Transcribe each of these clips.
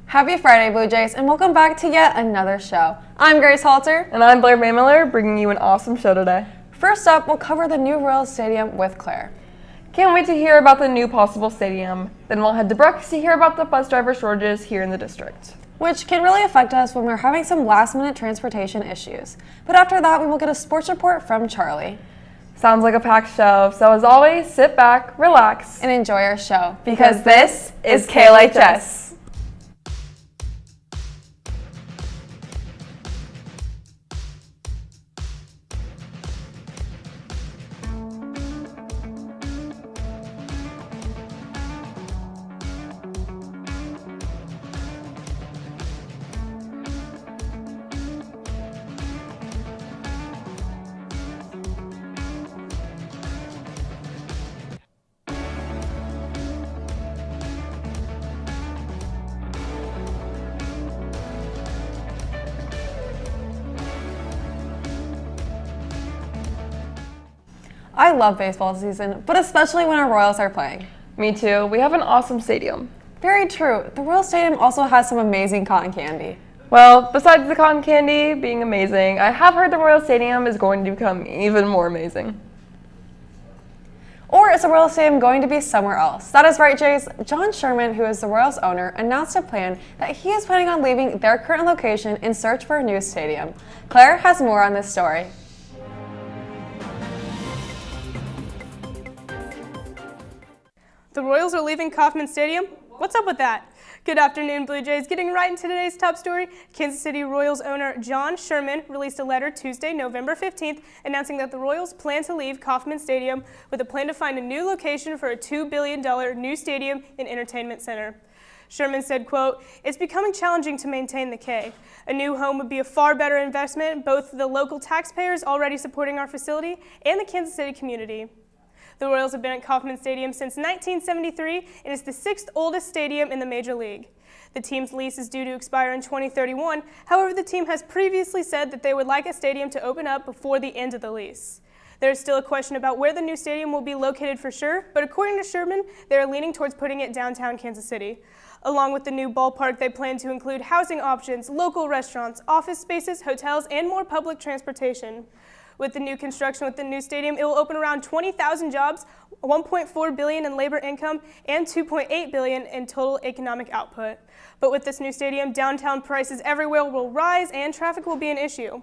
Happy Friday, Blue Jays, and welcome back to yet another show. I'm Grace Halter. And I'm Blair Baymiller, bringing you an awesome show today. First up, we'll cover the new Royals Stadium with Claire. Can't wait to hear about the new possible stadium. Then we'll head to Brooks to hear about the bus driver shortages here in the district, which can really affect us when we're having some last-minute transportation issues. But after that, we will get a sports report from Charlie. Sounds like a packed show, so as always, sit back, relax, and enjoy our show. Because this is KLHS. I love baseball season, but especially when our Royals are playing. Me too. We have an awesome stadium. Very true. The Royals Stadium also has some amazing cotton candy. Well, besides the cotton candy being amazing, I have heard the Royals Stadium is going to become even more amazing. Or is the Royals Stadium going to be somewhere else? That is right, Jace. John Sherman, who is the Royals owner, announced a plan that he is planning on leaving their current location in search for a new stadium. Claire has more on this story. The Royals are leaving Kauffman Stadium? What's up with that? Good afternoon, Blue Jays. Getting right into today's top story, Kansas City Royals owner John Sherman released a letter Tuesday, November 15th, announcing that the Royals plan to leave Kauffman Stadium with a plan to find a new location for a $2 billion new stadium and entertainment center. Sherman said, quote, "It's becoming challenging to maintain the K. A new home would be a far better investment, both for the local taxpayers already supporting our facility and the Kansas City community." The Royals have been at Kauffman Stadium since 1973 and is the sixth oldest stadium in the Major League. The team's lease is due to expire in 2031. However, the team has previously said that they would like a stadium to open up before the end of the lease. There is still a question about where the new stadium will be located for sure, but according to Sherman, they are leaning towards putting it downtown Kansas City. Along with the new ballpark, they plan to include housing options, local restaurants, office spaces, hotels, and more public transportation. With the new construction with the new stadium, it will open around 20,000 jobs, $1.4 billion in labor income, and $2.8 billion in total economic output. But with this new stadium, downtown prices everywhere will rise and traffic will be an issue.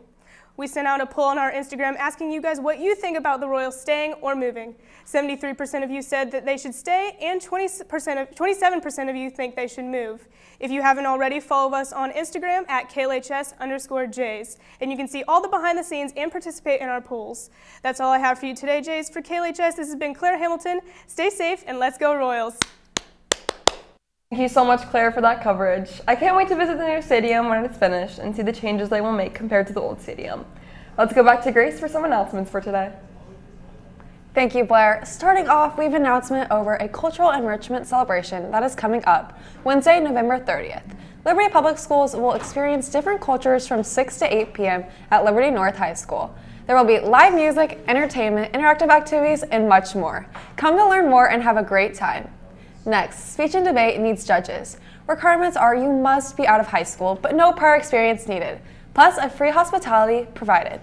We sent out a poll on our Instagram asking you guys what you think about the Royals staying or moving. 73% of you said that they should stay, and 27% of you think they should move. If you haven't already, follow us on Instagram at KLHS_Jays, and you can see all the behind the scenes and participate in our polls. That's all I have for you today, Jays. For KLHS, this has been Claire Hamilton. Stay safe, and let's go Royals. Thank you so much, Claire, for that coverage. I can't wait to visit the new stadium when it's finished and see the changes they will make compared to the old stadium. Let's go back to Grace for some announcements for today. Thank you, Blair. Starting off, we have an announcement over a cultural enrichment celebration that is coming up Wednesday, November 30th. Liberty Public Schools will experience different cultures from 6 to 8 p.m. at Liberty North High School. There will be live music, entertainment, interactive activities, and much more. Come to learn more and have a great time. Next, speech and debate needs judges. Requirements are you must be out of high school, but no prior experience needed, plus a free hospitality provided.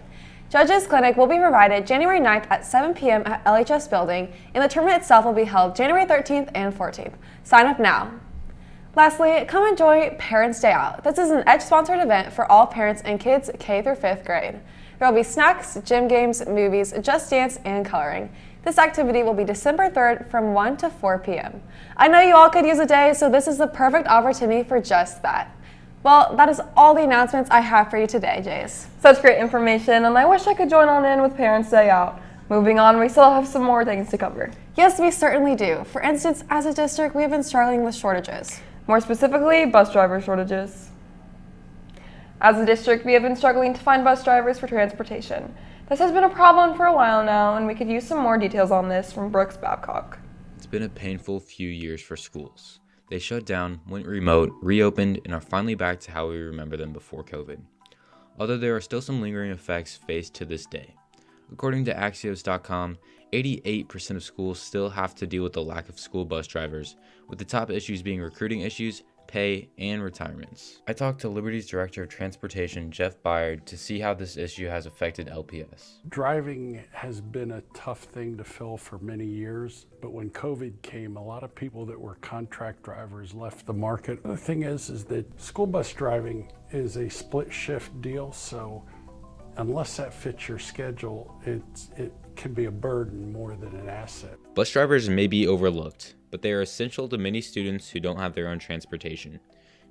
Judges Clinic will be provided January 9th at 7 p.m. at LHS Building, and the tournament itself will be held January 13th and 14th. Sign up now. Lastly, come enjoy Parents' Day Out. This is an EDGE-sponsored event for all parents and kids K through 5th grade. There will be snacks, gym games, movies, Just Dance, and coloring. This activity will be December 3rd from 1 to 4 p.m. I know you all could use a day, so this is the perfect opportunity for just that. Well, that is all the announcements I have for you today, Jace. Such great information, and I wish I could join on in with Parents' Day Out. Moving on, we still have some more things to cover. Yes, we certainly do. For instance, as a district, we have been struggling with shortages. More specifically, bus driver shortages. As a district, we have been struggling to find bus drivers for transportation. This has been a problem for a while now, and we could use some more details on this from Brooks Babcock. It's been a painful few years for schools. They shut down, went remote, reopened, and are finally back to how we remember them before COVID. Although there are still some lingering effects faced to this day. According to Axios.com, 88% of schools still have to deal with the lack of school bus drivers, with the top issues being recruiting issues, pay, and retirements. I talked to Liberty's Director of Transportation, Jeff Biard, to see how this issue has affected LPS. Driving has been a tough thing to fill for many years, but when COVID came, a lot of people that were contract drivers left the market. The thing is that school bus driving is a split shift deal, so unless that fits your schedule, it can be a burden more than an asset. Bus drivers may be overlooked, but they are essential to many students who don't have their own transportation.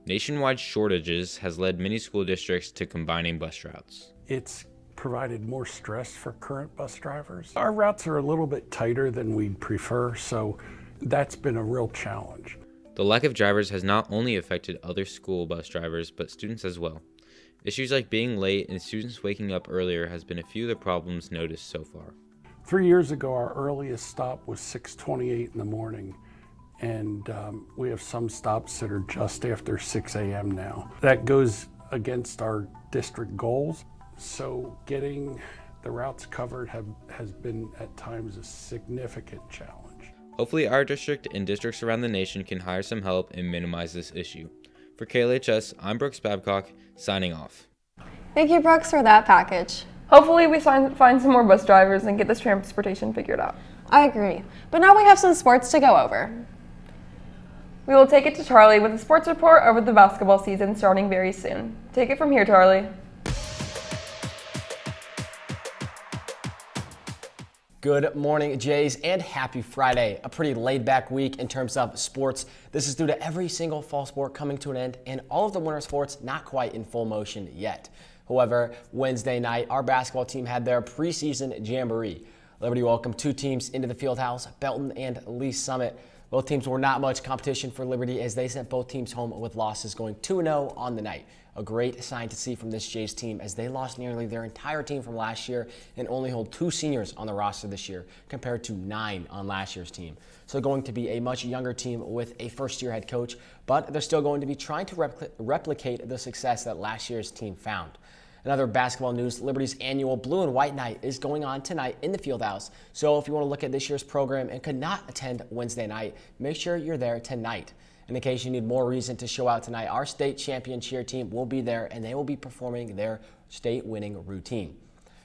Nationwide shortages has led many school districts to combining bus routes. It's provided more stress for current bus drivers. Our routes are a little bit tighter than we'd prefer, so that's been a real challenge. The lack of drivers has not only affected other school bus drivers, but students as well. Issues like being late and students waking up earlier has been a few of the problems noticed so far. 3 years ago, our earliest stop was 6:28 in the morning, and we have some stops that are just after 6 a.m. now. That goes against our district goals, so getting the routes covered has been at times a significant challenge. Hopefully our district and districts around the nation can hire some help and minimize this issue. For KLHS, I'm Brooks Babcock, signing off. Thank you, Brooks, for that package. Hopefully we find some more bus drivers and get this transportation figured out. I agree. But now we have some sports to go over. We will take it to Charlie with a sports report over the basketball season starting very soon. Take it from here, Charlie. Good morning, Jays, and happy Friday. A pretty laid-back week in terms of sports. This is due to every single fall sport coming to an end and all of the winter sports not quite in full motion yet. However, Wednesday night, our basketball team had their preseason jamboree. Liberty welcomed two teams into the Fieldhouse, Belton and Lee Summit. Both teams were not much competition for Liberty as they sent both teams home with losses, going 2-0 on the night. A great sign to see from this Jays team as they lost nearly their entire team from last year and only hold 2 seniors on the roster this year compared to 9 on last year's team. So going to be a much younger team with a first-year head coach, but they're still going to be trying to replicate the success that last year's team found. In other basketball news, Liberty's annual Blue and White Night is going on tonight in the Fieldhouse. So if you want to look at this year's program and could not attend Wednesday night, make sure you're there tonight. In case you need more reason to show out tonight, our state champion cheer team will be there and they will be performing their state winning routine.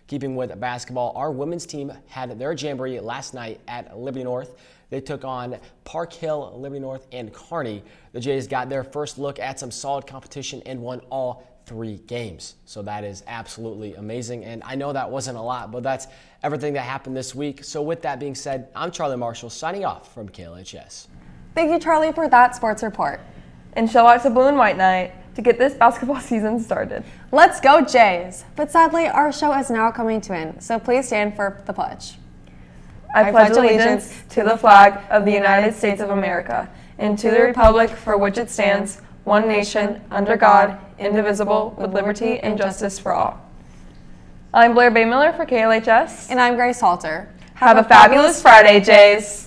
Keeping with basketball, our women's team had their jamboree last night at Liberty North. They took on Park Hill, Liberty North, and Kearney. The Jays got their first look at some solid competition and won all 3 games. So that is absolutely amazing. And I know that wasn't a lot, but that's everything that happened this week. So with that being said, I'm Charlie Marshall signing off from KLHS. Thank you, Charlie, for that sports report. And show out to Blue and White Night to get this basketball season started. Let's go, Jays! But sadly, our show is now coming to an end, so please stand for the pledge. I pledge allegiance to the flag of the United States of America and to the republic for which it stands, one nation, under God, indivisible, with liberty and justice for all. I'm Blair Bay Miller for KLHS. And I'm Grace Halter. Have a fabulous Friday, Jays.